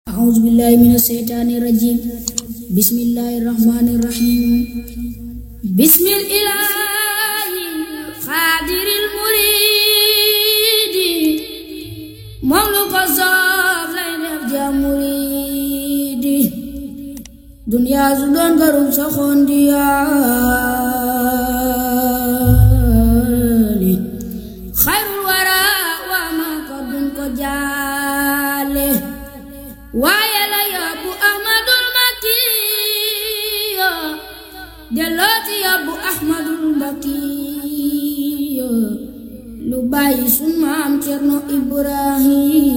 أعوذ بالله من الشيطان الرجيم بسم الله الرحمن الرحيم بسم الإله القادر المريد مملوك الصاب لين أفجى مريد دنيا زدون قرم سخون ديالي خير الورى وما قد كجاله waaye la yóbbu Ahmadul Mbakiyo dellooti yóbbu Ahmadul Mbakiyo lu bàyyi sun maam Cerno Ibrahima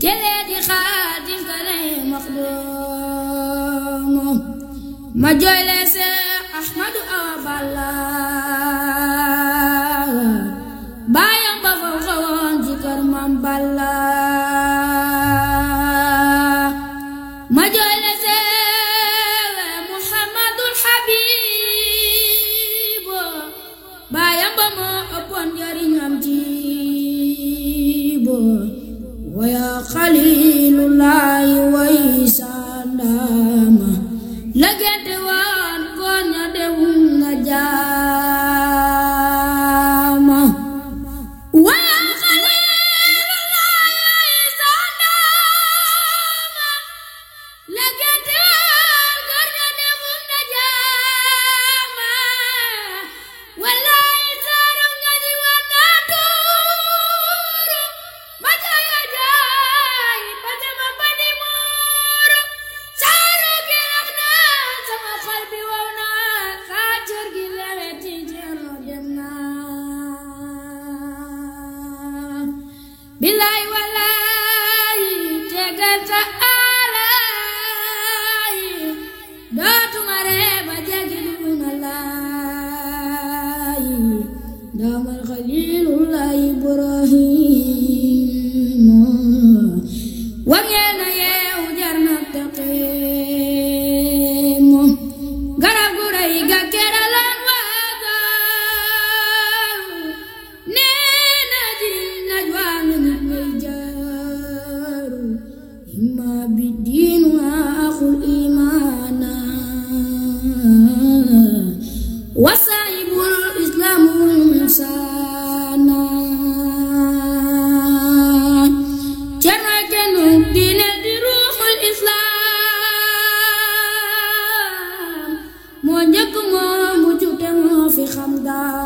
kelee di Xaadim kale Maxdoomo ma jooyle Seex Ahmadu Awa Balla baayam ba fa xawoon ci kër Maam Balla ma jooyle Seex Muhammadul Habib baayam ba moo ëppoon njariñam ci bo waya Xaliilullaahi way sandama la gente waan koon ña dewum na jaama billaay wallaay tegal sa alaay dootuma reeba jagi duna laay daamal Xaliilullaay Ibrahima wangeena yeewu jar na taqiimo garab gu rëy ga keralan waaga neena jiriñ naj waa إما بالدين وأخو الإيمان وصاحب الإسلام والإحسان جرجن الدين بروح الإسلام موجك مو موجود مو في خمدان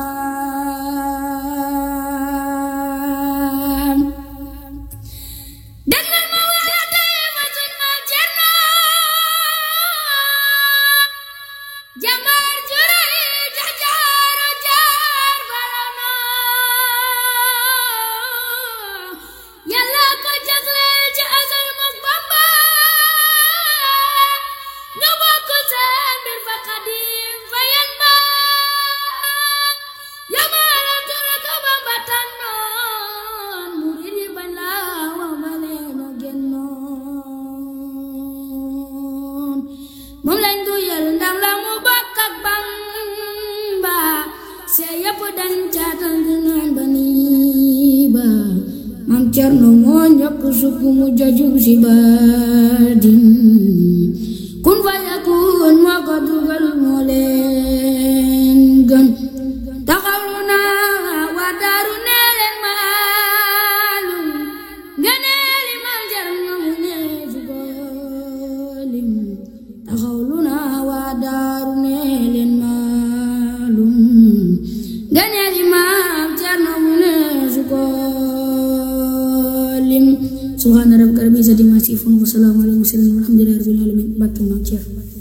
moom lañ du yel ndam la mu bokk ak Bamba see yëpp dañ caatal di naan ba nii ba Maam Cerno moo njëkk sukk mu jaju si baatin kun fa yakun moo ko dugal moo leen gën taxawlu naa waa daaru nee leen maalum ngëneeli Maam Cerno mu nee fi ko lim taxawlu naa waa daaru nee leen maalum ngëneeli Maam Cerno mu nee fi ko lim subhaana rabbika rabbil izzati ammaa yasifuun wa salaamun alal mursaliin walhamdulillaahi rabbil aalamiin.